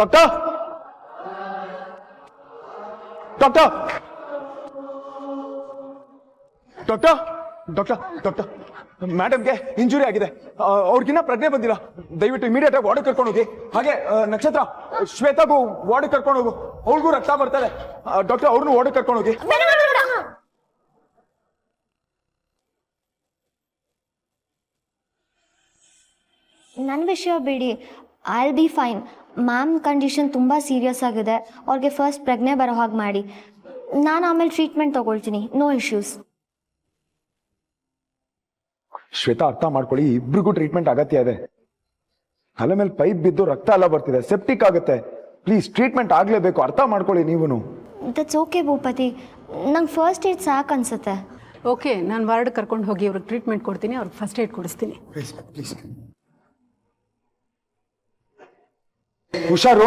Doctor doctor doctor doctor doctor ಮೇಡಮ್ಗೆ injury ಆಗಿದೆ, ಅವ್ರಿಗಿನ್ನ ಪ್ರಜ್ಞೆ ಬಂದಿಲ್ಲ. ದಯವಿಟ್ಟು ಇಮಿಡಿಯೇಟ್ ಆಗಿ ವಾರ್ಡ್ ಕರ್ಕೊಂಡು ಹೋಗಿ. ಹಾಗೆ ನಕ್ಷತ್ರ, ಶ್ವೇತಾಗೂ ವಾರ್ಡ್ ಕರ್ಕೊಂಡು ಹೋಗು, ಅವ್ರಿಗೂ ರಕ್ತ ಬರ್ತದೆ. ಡಾಕ್ಟರ್, ಅವ್ರನ್ನೂ ವಾರ್ಡ್ ಕರ್ಕೊಂಡು ಹೋಗಿ. ನನ್ನ ವಿಷಯ ಬಿಡಿ, I will be fine. Ma'am condition ತುಂಬ ಸೀರಿಯಸ್ ಆಗಿದೆ, ಅವ್ರಿಗೆ ಫಸ್ಟ್ ಪ್ರಜ್ಞೆ ಬರೋ ಹಾಗೆ ಮಾಡಿ. ನಾನು ಆಮೇಲೆ ಟ್ರೀಟ್ಮೆಂಟ್ ತಗೊಳ್ತೀನಿ, ನೋ ಇಶ್ಯೂಸ್. ಶ್ವೇತಾ, ಅರ್ಥ ಮಾಡ್ಕೊಳ್ಳಿ, ಇಬ್ರಿಗೂ ಟ್ರೀಟ್ಮೆಂಟ್ ಅಗತ್ಯ ಇದೆ. ತಲೆ ಮೇಲೆ ಪೈಪ್ ಬಿದ್ದು ರಕ್ತ ಎಲ್ಲ ಬರ್ತಿದೆ, ಸೆಪ್ಟಿಕ್ ಆಗುತ್ತೆ. ಪ್ಲೀಸ್ ಟ್ರೀಟ್ಮೆಂಟ್ ಆಗಲೇಬೇಕು, ಅರ್ಥ ಮಾಡ್ಕೊಳ್ಳಿ ನೀವೂ. ದಟ್ಸ್ ಓಕೆ ಭೂಪತಿ, ನಂಗೆ ಫಸ್ಟ್ ಏಡ್ ಸಾಕು ಅನ್ಸುತ್ತೆ. ಓಕೆ, ನಾನು ವಾರ್ಡ್ ಕರ್ಕೊಂಡು ಹೋಗಿ ಅವ್ರಿಗೆ ಟ್ರೀಟ್ಮೆಂಟ್ ಕೊಡ್ತೀನಿ, ಅವ್ರಿಗೆ ಫಸ್ಟ್ ಏಡ್ ಕೊಡಿಸ್ತೀನಿ. Please please. ಹುಷಾರು.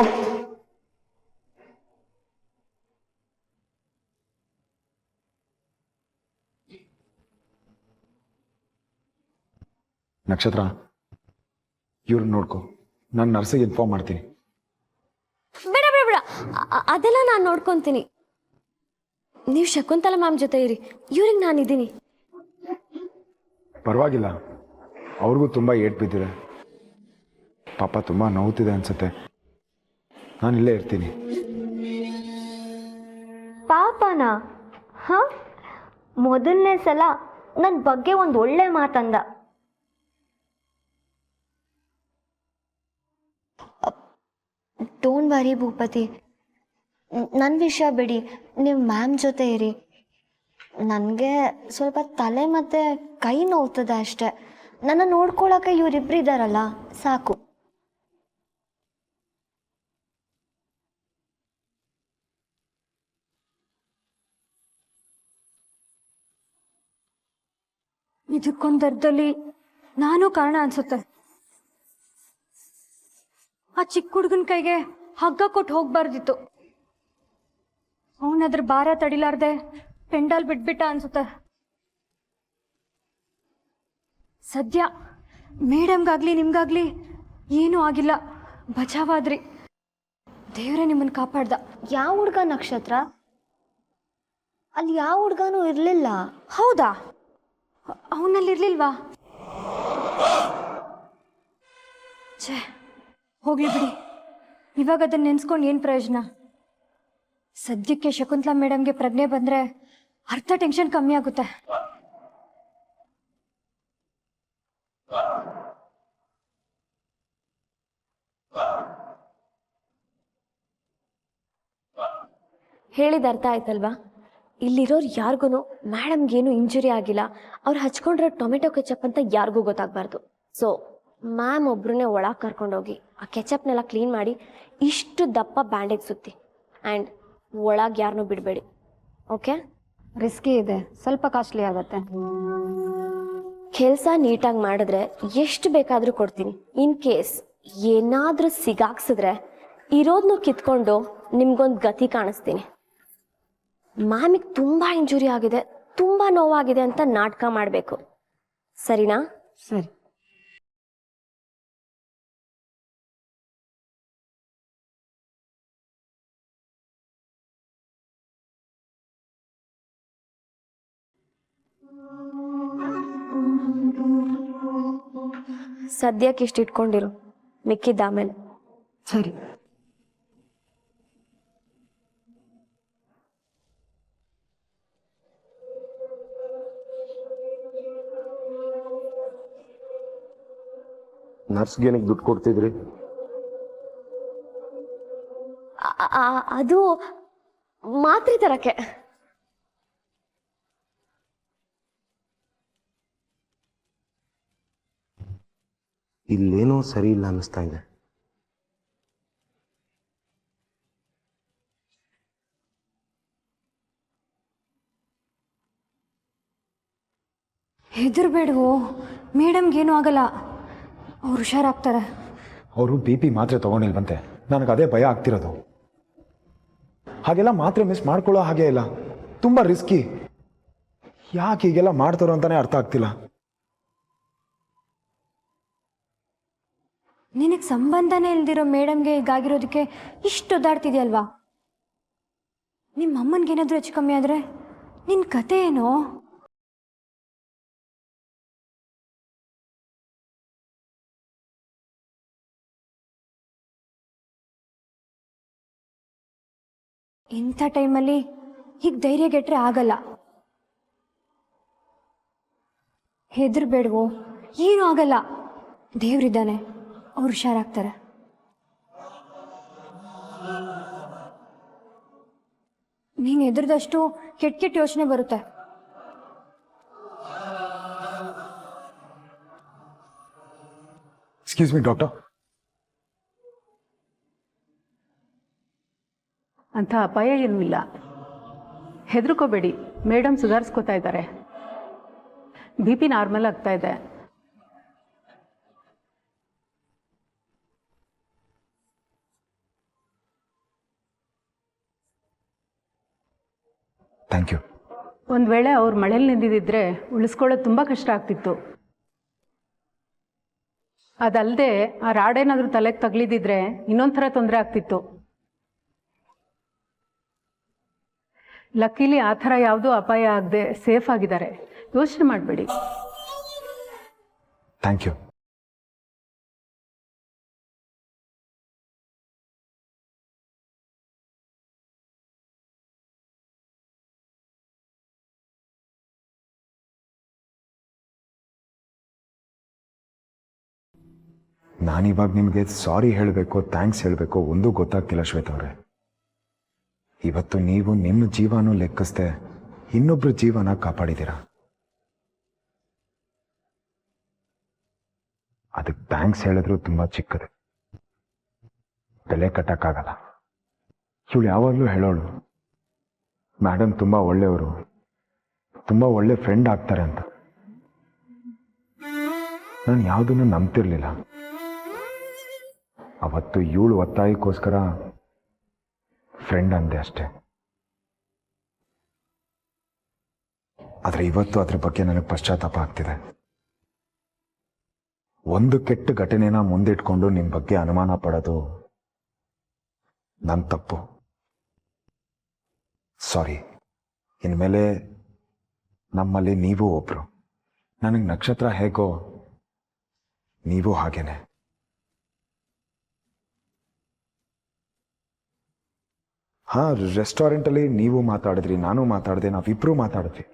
ನಕ್ಷತ್ರ, ಇವ್ರನ್ನ ನೋಡ್ಕೊ, ನಾನು ನರ್ಸಿಗೆ ಇನ್ಫಾರ್ಮ್ ಮಾಡ್ತೀನಿ. ಬೇಡ ಬೇಡ ಬೇಡ, ಅದೆಲ್ಲ ನಾನು ನೋಡ್ಕೊತೀನಿ. ನೀವು ಶಕುಂತಲಾ ಮ್ಯಾಮ್ ಜೊತೆ ಇರಿ, ಇವ್ರಿಗೆ ನಾನಿದ್ದೀನಿ. ಪರವಾಗಿಲ್ಲ, ಅವ್ರಿಗೂ ತುಂಬ ಏಟ್ ಬಿದ್ದಿದೆ, ಪಾಪ ತುಂಬ ನೋವುತ್ತಿದೆ ಅನ್ಸುತ್ತೆ. ನಾನು ಇಲ್ಲೇ ಇರ್ತೀನಿ. ಪಾಪನಾ? ಹಾಂ, ಮೊದಲನೇ ಸಲ ನನ್ನ ಬಗ್ಗೆ ಒಂದು ಒಳ್ಳೆ ಮಾತಂದ. ಡೋಂಟ್ ವರಿ ಭೂಪತಿ, ನನ್ನ ವಿಷಯ ಬಿಡಿ, ನೀವು ಮ್ಯಾಮ್ ಜೊತೆ ಇರಿ. ನನಗೆ ಸ್ವಲ್ಪ ತಲೆ ಮತ್ತು ಕೈ ನೋವ್ತದೆ ಅಷ್ಟೆ. ನನ್ನ ನೋಡ್ಕೊಳಕ್ಕೆ ಇವರಿಬ್ರು ಇದ್ದಾರಲ್ಲ, ಸಾಕು. ಇದಕ್ಕೊಂದರ್ಧದಲ್ಲಿ ನಾನು ಕಾರಣ ಅನ್ಸುತ್ತೆ. ಆ ಚಿಕ್ಕ ಹುಡುಗನ ಕೈಗೆ ಹಗ್ಗ ಕೊಟ್ಟು ಹೋಗ್ಬಾರ್ದಿತ್ತು. ಅವನದ್ರ ಭಾರ ತಡಿಲಾರ್ದೆ ಪೆಂಡಾಲ್ ಬಿಟ್ಬಿಟ್ಟ ಅನ್ಸುತ್ತೆ. ಸದ್ಯ ಮೇಡಮ್ಗಾಗ್ಲಿ ನಿಮ್ಗಾಗ್ಲಿ ಏನೂ ಆಗಿಲ್ಲ, ಬಚಾವಾದ್ರಿ. ದೇವ್ರೆ ನಿಮ್ಮನ್ನು ಕಾಪಾಡ್ದ. ಯಾವ ಹುಡುಗ ನಕ್ಷತ್ರ? ಅಲ್ಲಿ ಯಾವ ಹುಡುಗನೂ ಇರಲಿಲ್ಲ. ಹೌದಾ? ಅವನಲ್ಲಿರ್ಲಿಲ್ವಾ? ಛೇ, ಹೋಗ್ಲಿ ಬಿಡಿ. ಇವಾಗ ಅದನ್ನ ನೆನ್ಸ್ಕೊಂಡು ಏನು ಪ್ರಯೋಜನ? ಸದ್ಯಕ್ಕೆ ಶಕುಂತಲಾ ಮೇಡಮ್ಗೆ ಪ್ರಜ್ಞೆ ಬಂದರೆ ಅರ್ಧ ಟೆನ್ಷನ್ ಕಮ್ಮಿ ಆಗುತ್ತೆ. ಹೇಳಿದ ಅರ್ಥ ಆಯ್ತಲ್ವಾ? ಇಲ್ಲಿರೋರು ಯಾರಿಗೂ ಮೇಡಮ್ಗೇನು ಇಂಜುರಿ ಆಗಿಲ್ಲ, ಅವ್ರು ಹಚ್ಕೊಂಡಿರೋ ಟೊಮೆಟೊ ಕೆಚಪ್ ಅಂತ ಯಾರಿಗೂ ಗೊತ್ತಾಗಬಾರ್ದು. ಸೊ ಮ್ಯಾಮ್ ಒಬ್ರನ್ನೇ ಒಳಗೆ ಕರ್ಕೊಂಡೋಗಿ ಆ ಕೆಚಪ್ನೆಲ್ಲ ಕ್ಲೀನ್ ಮಾಡಿ ಇಷ್ಟು ದಪ್ಪ ಬ್ಯಾಂಡೇಜ್ ಸುತ್ತಿ, ಆ್ಯಂಡ್ ಒಳಗೆ ಯಾರನ್ನೂ ಬಿಡಬೇಡಿ. ಓಕೆ? ರಿಸ್ಕಿ ಇದೆ, ಸ್ವಲ್ಪ ಕಾಸ್ಟ್ಲಿ ಆಗುತ್ತೆ. ಕೆಲಸ ನೀಟಾಗಿ ಮಾಡಿದ್ರೆ ಎಷ್ಟು ಬೇಕಾದರೂ ಕೊಡ್ತೀನಿ. ಇನ್ ಕೇಸ್ ಏನಾದರೂ ಸಿಗಾಕ್ಸಿದ್ರೆ ಇರೋದನ್ನು ಕಿತ್ಕೊಂಡು ನಿಮ್ಗೊಂದು ಗತಿ ಕಾಣಿಸ್ತೀನಿ. ಮ್ಯಾಮಿಗೆ ತುಂಬ ಇಂಜುರಿ ಆಗಿದೆ, ತುಂಬ ನೋವಾಗಿದೆ ಅಂತ ನಾಟಕ ಮಾಡಬೇಕು, ಸರಿನಾ? ಸರಿ. ಸದ್ಯಕ್ಕೆ ಇಷ್ಟು ಇಟ್ಕೊಂಡಿರು, ಮಿಕ್ಕಿದ್ದ ಆಮೇಲೆ. ಸರಿ. ನರ್ಸ್ಗೆ ಏನಕ್ಕೆ ದುಡ್ಡು ಕೊಡ್ತಿದ್ರಿ? ಅದು ಮಾತ್ರೆ ತರಕ್ಕೆ. ಇಲ್ಲೇನೋ ಸರಿ ಇಲ್ಲ ಅನ್ನಿಸ್ತಾ ಇದೆ. ಹೆದರ್ಬೇಡವೋ, ಮೇಡಮ್ಗೇನು ಆಗಲ್ಲ, ಅವ್ರು ಹುಷಾರಾಗ್ತಾರೆ. ಅವರು BP ಮಾತ್ರೆ ತೊಗೊಂಡಿಲ್ವಂತೆ, ನನಗೆ ಅದೇ ಭಯ ಆಗ್ತಿರೋದು. ಹಾಗೆಲ್ಲ ಮಾತ್ರೆ ಮಿಸ್ ಮಾಡ್ಕೊಳ್ಳೋ ಹಾಗೆ ಇಲ್ಲ, ತುಂಬ ರಿಸ್ಕಿ. ಯಾಕೆ ಹೀಗೆಲ್ಲ ಮಾಡ್ತಾರೋ ಅಂತಾನೆ ಅರ್ಥ ಆಗ್ತಿಲ್ಲ. ನಿನಗೆ ಸಂಬಂಧನೇ ಇಲ್ದಿರೋ ಮೇಡಮ್ಗೆ ಹೀಗಾಗಿರೋದಕ್ಕೆ ಇಷ್ಟು ಒದ್ದಾಡ್ತಿದ್ಯಲ್ವಾ? ನಿಮ್ಮ ಅಮ್ಮನಿಗೇನಾದರೂ ಹೆಚ್ಚು ಕಮ್ಮಿ ಆದರೆ ನಿನ್ನ ಕತೆ ಏನೋ? ಇಂಥ ಟೈಮಲ್ಲಿ ಹೀಗೆ ಧೈರ್ಯ ಗೆಟ್ರೆ ಆಗಲ್ಲ. ಹೆದರ್ಬೇಡ್ವೋ, ಏನೂ ಆಗಲ್ಲ. ದೇವ್ರಿದ್ದಾನೆ, ಅವ್ರು ಹುಷಾರಾಗ್ತಾರೆ. ನೀನು ಹೆದರ್ದಷ್ಟು ಕೆಟ್ಟ ಕೆಟ್ಟ ಯೋಚನೆ ಬರುತ್ತೆ. Excuse me doctor. ಅಂಥ ಅಪಾಯ ಏನೂ ಇಲ್ಲ, ಹೆದರ್ಕೋಬೇಡಿ. ಮೇಡಮ್ ಸುಧಾರಿಸ್ಕೋತಾ ಇದ್ದಾರೆ, ಬಿ ಪಿ ನಾರ್ಮಲ್ ಆಗ್ತಾ ಇದೆ. Thank you. ಒಂದು ವೇಳೆ ಅವ್ರು ಮಳೇಲಿ ನಿಂದಿದ್ದರೆ ಉಳಿಸ್ಕೊಳ್ಳೋದು ತುಂಬ ಕಷ್ಟ ಆಗ್ತಿತ್ತು. ಅದಲ್ಲದೆ ಆ ರಾಡೇನಾದರೂ ತಲೆಗೆ ತಗಲಿದಿದ್ರೆ ಇನ್ನೊಂದು ಥರ ತೊಂದರೆ ಆಗ್ತಿತ್ತು. ಲಕ್ಕಿಲಿ ಆ ಥರ ಯಾವುದೂ ಅಪಾಯ ಆಗದೆ ಸೇಫ್ ಆಗಿದ್ದಾರೆ, ಯೋಚನೆ ಮಾಡಬೇಡಿ. Thank you. ನಾನಿವಾಗ ನಿಮಗೆ ಸಾರಿ ಹೇಳಬೇಕು, ಥ್ಯಾಂಕ್ಸ್ ಹೇಳಬೇಕು ಒಂದೂ ಗೊತ್ತಾಗ್ತಿಲ್ಲ ಶ್ವೇತ ಅವರೇ. ಇವತ್ತು ನೀವು ನಿಮ್ಮ ಜೀವನೂ ಲೆಕ್ಕಿಸ್ದೆ ಇನ್ನೊಬ್ಬರ ಜೀವನ ಕಾಪಾಡಿದ್ದೀರಾ. ಅದಕ್ಕೆ ಥ್ಯಾಂಕ್ಸ್ ಹೇಳಿದ್ರು ತುಂಬ ಚಿಕ್ಕದು, ಬೆಲೆ ಕಟ್ಟಕ್ಕಾಗಲ್ಲ. ಇವಳು ಯಾವಾಗಲೂ ಹೇಳೋಳು ಮೇಡಮ್ ತುಂಬ ಒಳ್ಳೆಯವರು, ತುಂಬ ಒಳ್ಳೆ ಫ್ರೆಂಡ್ ಆಗ್ತಾರೆ ಅಂತ. ನಾನು ಯಾವುದನ್ನು ನಂಬ್ತಿರ್ಲಿಲ್ಲ. ಅವತ್ತು ಇವಳು ಒತ್ತಾಯಕ್ಕೋಸ್ಕರ ಫ್ರೆಂಡ್ ಅಂದೆ ಅಷ್ಟೆ. ಆದರೆ ಇವತ್ತು ಅದ್ರ ಬಗ್ಗೆ ನನಗೆ ಪಶ್ಚಾತ್ತಾಪ ಆಗ್ತಿದೆ. ಒಂದು ಕೆಟ್ಟ ಘಟನೆನ ಮುಂದಿಟ್ಕೊಂಡು ನಿಮ್ಮ ಬಗ್ಗೆ ಅನುಮಾನ ಪಡೋದು ನನ್ನ ತಪ್ಪು. ಸಾರಿ. ಇನ್ಮೇಲೆ ನಮ್ಮಲ್ಲಿ ನೀವು ಒಬ್ರು. ನನಗೆ ನಕ್ಷತ್ರ ಹೇಗೋ ನೀವು ಹಾಗೇನೆ. ಹಾಂ, ರೆಸ್ಟೋರೆಂಟಲ್ಲಿ ನೀವು ಮಾತಾಡಿದ್ರಿ, ನಾನು ಮಾತಾಡಿದೆ, ನಾವಿಬ್ಬರೂ ಮಾತಾಡಿದ್ವಿ.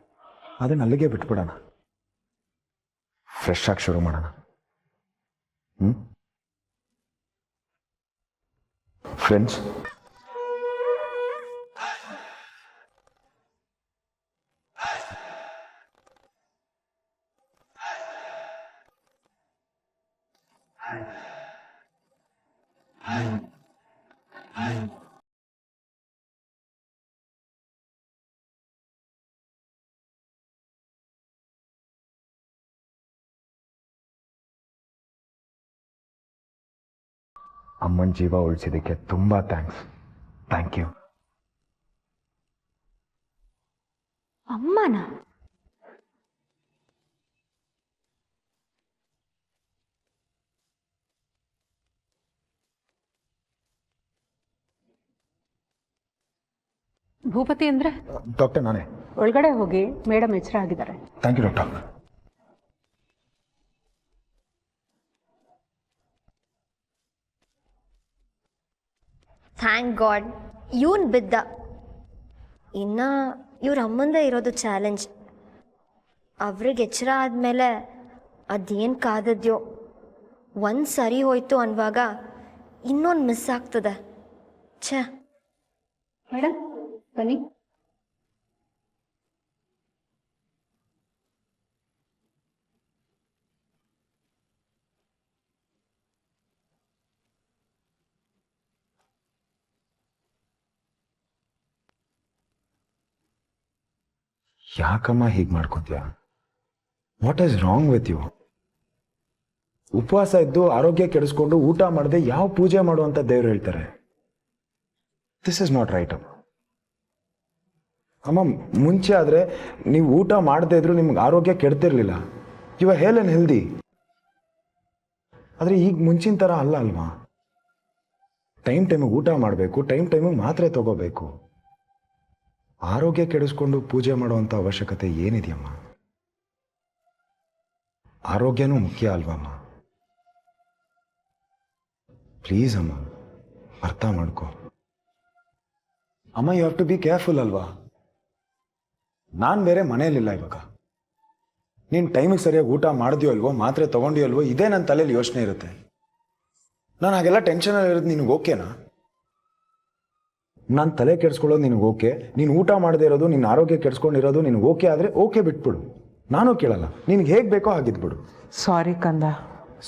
ಅದನ್ನ ಅಲ್ಲಿಗೆ ಬಿಟ್ಬಿಡೋಣ, ಫ್ರೆಶ್ ಆಗಿ ಶುರು ಮಾಡೋಣ. ಫ್ರೆಂಡ್ಸ್, ಅಮ್ಮನ ಜೀವ ಉಳಿಸಿದ್ದಕ್ಕೆ ತುಂಬ ಥ್ಯಾಂಕ್ಸ್. Thank you. ಅಮ್ಮನ ಭೂಪತಿ ಅಂದರೆ ಡಾಕ್ಟರ್ ನಾನೇ. ಒಳಗಡೆ ಹೋಗಿ, ಮೇಡಮ್ ಎಚ್ಚರ ಆಗಿದ್ದಾರೆ. Thank you doctor. Thank god ಇವನ್ ಬಿದ್ದ. ಇನ್ನು ಇವ್ರ ಅಮ್ಮಂದೇ ಇರೋದು ಚಾಲೆಂಜ್. ಅವ್ರಿಗೆ ಎಚ್ಚರ ಆದಮೇಲೆ ಅದೇನು ಕಾದದ್ಯೋ, ಒಂದು ಸರಿ ಹೋಯ್ತು ಅನ್ನುವಾಗ ಇನ್ನೊಂದು ಮಿಸ್ ಆಗ್ತದೆ. ಛೇ. ಮೇಡಮ್ ಬನ್ನಿ. ಯಾಕಮ್ಮ ಹೀಗೆ ಮಾಡ್ಕೊತೀಯ? What is wrong with you? ಉಪವಾಸ ಇದ್ದು ಆರೋಗ್ಯ ಕೆಡಿಸ್ಕೊಂಡು ಊಟ ಮಾಡದೆ ಯಾವ ಪೂಜೆ ಮಾಡುವಂತ ದೇವ್ರು ಹೇಳ್ತಾರೆ? ದಿಸ್ ಇಸ್ ನಾಟ್ ರೈಟ್ ಅಮ್ಮ. ಅಮ್ಮ, ಮುಂಚೆ ಆದರೆ ನೀವು ಊಟ ಮಾಡದೇ ಇದ್ರು ನಿಮ್ಗೆ ಆರೋಗ್ಯ ಕೆಡ್ತಿರ್ಲಿಲ್ಲ. You are hale and healthy. ಆದರೆ ಈಗ ಮುಂಚಿನ ಥರ ಅಲ್ಲ ಅಲ್ವಾ? ಟೈಮಿಗೆ ಊಟ ಮಾಡಬೇಕು, ಟೈಮಿಗೆ ಮಾತ್ರೆ ತಗೋಬೇಕು. ಆರೋಗ್ಯ ಕೆಡಿಸ್ಕೊಂಡು ಪೂಜೆ ಮಾಡುವಂಥ ಅವಶ್ಯಕತೆ ಏನಿದೆಯಮ್ಮ? ಆರೋಗ್ಯನೂ ಮುಖ್ಯ ಅಲ್ವಮ್ಮ? ಪ್ಲೀಸ್ ಅಮ್ಮ, ಅರ್ಥ ಮಾಡ್ಕೊ. ಅಮ್ಮ, you have to be careful ಅಲ್ವಾ? ನಾನು ಬೇರೆ ಮನೆಯಲ್ಲಿಲ್ಲ ಇವಾಗ. ನೀನು ಟೈಮಿಗೆ ಸರಿಯಾಗಿ ಊಟ ಮಾಡಿದ್ಯೋ ಅಲ್ವೋ, ಮಾತ್ರೆ ತೊಗೊಂಡಿಯೋ ಅಲ್ವೋ, ಇದೇ ನನ್ನ ತಲೆಯಲ್ಲಿ ಯೋಚನೆ ಇರುತ್ತೆ. ನಾನು ಹಾಗೆಲ್ಲ ಟೆನ್ಷನಲ್ಲಿ ಇರೋದು ನಿನಗೆ ಓಕೆನಾ? ನಾನು ತಲೆ ಕೆಡಿಸ್ಕೊಳ್ಳೋದು ನಿನಗೆ ಓಕೆ, ನೀನು ಊಟ ಮಾಡದೇ ಇರೋದು, ನಿನ್ನ ಆರೋಗ್ಯ ಕೆಡಿಸ್ಕೊಂಡಿರೋದು ನಿನಗೆ ಓಕೆ ಆದರೆ ಓಕೆ, ಬಿಟ್ಬಿಡು. ನಾನು ಕೇಳಲ್ಲ, ನಿನಗೆ ಹೇಗೆ ಬೇಕೋ ಹಾಗಿದ್ಬಿಡು. ಸಾರಿ ಕಂದ.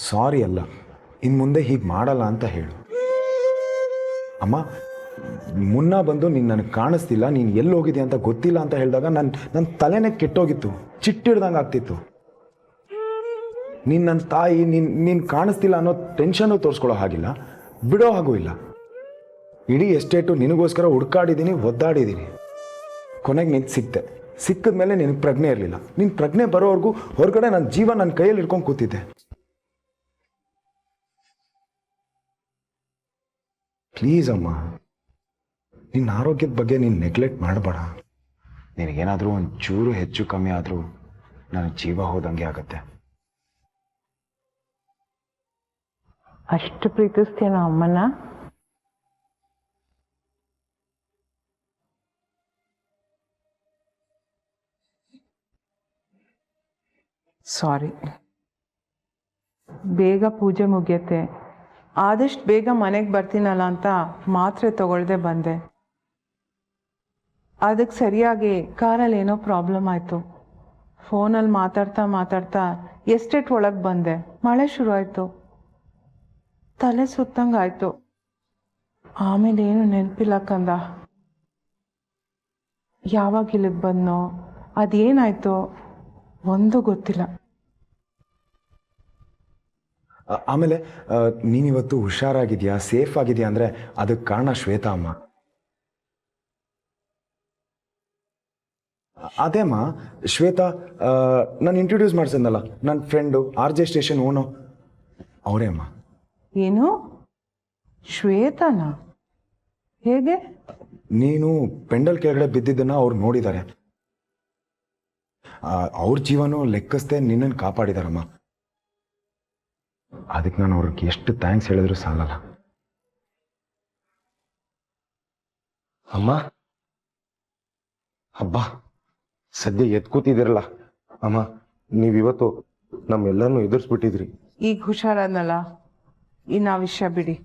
ಸಾರಿ ಅಲ್ಲ, ಇನ್ನು ಮುಂದೆ ಹೀಗೆ ಮಾಡಲ್ಲ ಅಂತ ಹೇಳು. ಅಮ್ಮ, ಮುನ್ನ ಬಂದು ನೀನು ನನಗೆ ಕಾಣಿಸ್ತಿಲ್ಲ, ನೀನು ಎಲ್ಲಿ ಹೋಗಿದ್ಯಾ ಅಂತ ಗೊತ್ತಿಲ್ಲ ಅಂತ ಹೇಳಿದಾಗ ನನ್ನ ತಲೆನೇ ಕೆಟ್ಟೋಗಿತ್ತು, ಚಿಟ್ಟಿಡ್ದಂಗೆ ಆಗ್ತಿತ್ತು. ನೀನು ನನ್ನ ತಾಯಿ, ನೀನು ಕಾಣಿಸ್ತಿಲ್ಲ ಅನ್ನೋ ಟೆನ್ಷನ್ನು ತೋರಿಸ್ಕೊಳ್ಳೋ ಹಾಗಿಲ್ಲ, ಬಿಡೋ ಹಾಗೂ ಇಲ್ಲ. ಇಡೀ ಎಸ್ಟೇಟು ನಿನಗೋಸ್ಕರ ಹುಡ್ಕಾಡಿದ್ದೀನಿ, ಒದ್ದಾಡಿದ್ದೀನಿ. ಕೊನೆಗೆ ನಿಂತು ಸಿಕ್ತೆ. ಸಿಕ್ಕಿದ ಮೇಲೆ ನಿನಗೆ ಪ್ರಜ್ಞೆ ಇರಲಿಲ್ಲ. ನಿನ್ನ ಪ್ರಜ್ಞೆ ಬರೋವರೆಗೂ ಹೊರಗಡೆ ನನ್ನ ಜೀವ ನನ್ನ ಕೈಯಲ್ಲಿ ಇಟ್ಕೊಂಡು ಕೂತಿದ್ದೆ. ಪ್ಲೀಸ್ ಅಮ್ಮ, ನಿನ್ನ ಆರೋಗ್ಯದ ಬಗ್ಗೆ ನೀನು ನೆಗ್ಲೆಕ್ಟ್ ಮಾಡಬೇಡ. ನಿನಗೇನಾದರೂ ಒಂದು ಚೂರು ಹೆಚ್ಚು ಕಮ್ಮಿ ಆದರೂ ನನಗೆ ಜೀವ ಹೋದಂಗೆ ಆಗತ್ತೆ. ಅಷ್ಟು ಪ್ರೀತಿಸ್ತೀನ ಅಮ್ಮನ? ಸಾರಿ. ಬೇಗ ಪೂಜೆ ಮುಗಿಯತ್ತೆ, ಆದಷ್ಟು ಬೇಗ ಮನೆಗೆ ಬರ್ತೀನಲ್ಲ ಅಂತ ಮಾತ್ರೆ ತಗೊಳ್ದೆ ಬಂದೆ. ಅದಕ್ಕೆ ಸರಿಯಾಗಿ ಕಾರಲ್ಲಿ ಏನೋ ಪ್ರಾಬ್ಲಮ್ ಆಯಿತು. ಫೋನಲ್ಲಿ ಮಾತಾಡ್ತಾ ಎಸ್ಟೇಟ್ ಒಳಗೆ ಬಂದೆ. ಮಳೆ ಶುರು ಆಯಿತು, ತಲೆ ಸುತ್ತಂಗಾಯ್ತು. ಆಮೇಲೆ ಏನು ನೆನಪಿಲ್ಲ ಕಂದ. ಯಾವಾಗ ಇಲ್ಲಿಗೆ ಬಂದನೋ, ಅದೇನಾಯ್ತೋ ಒಂದು ಗೊತ್ತಿಲ್ಲ. ಆಮೇಲೆ ನೀನಿವತ್ತು ಹುಷಾರಾಗಿದೆಯಾ, ಸೇಫ್ ಆಗಿದೆಯಾ ಅಂದರೆ ಅದಕ್ಕೆ ಕಾರಣ ಶ್ವೇತಾ ಅಮ್ಮ. ಅದೇಮ್ಮ, ಶ್ವೇತಾ ನಾನು ಇಂಟ್ರೊಡ್ಯೂಸ್ ಮಾಡಿಸಿದ್ನಲ್ಲ, ನನ್ನ ಫ್ರೆಂಡು RJ ಸ್ಟೇಷನ್ ಓನೋ, ಅವರೇ ಅಮ್ಮ. ಏನು? ಶ್ವೇತಾನ? ಹೇಗೆ? ನೀನು ಪೆಂಡಲ್ ಕೆಳಗಡೆ ಬಿದ್ದಿದ್ದನ್ನು ಅವ್ರು ನೋಡಿದ್ದಾರೆ. ಅವ್ರ ಜೀವನೂ ಲೆಕ್ಕಿಸ್ದೆ ನಿನ್ನನ್ನು ಕಾಪಾಡಿದಾರಮ್ಮ. ಅದಕ್ಕೆ ನಾನು ಅವ್ರಿಗೆ ಎಷ್ಟು ಥ್ಯಾಂಕ್ಸ್ ಹೇಳಿದ್ರು ಸಾಲಲ್ಲ. ಅಮ್ಮ, ಹಬ್ಬ ಸದ್ಯ ಎತ್ಕೂತಿದ್ದೀರಲ್ಲ ಅಮ್ಮ, ನೀವಿವತ್ತು ನಮ್ಮೆಲ್ಲರನ್ನೂ ಎದುರಿಸ್ಬಿಟ್ಟಿದ್ರಿ. ಈಗ ಹುಷಾರಾದ್ನಲ್ಲ, ಇನ್ನು ಆ ವಿಷಯ ಬಿಡಿ.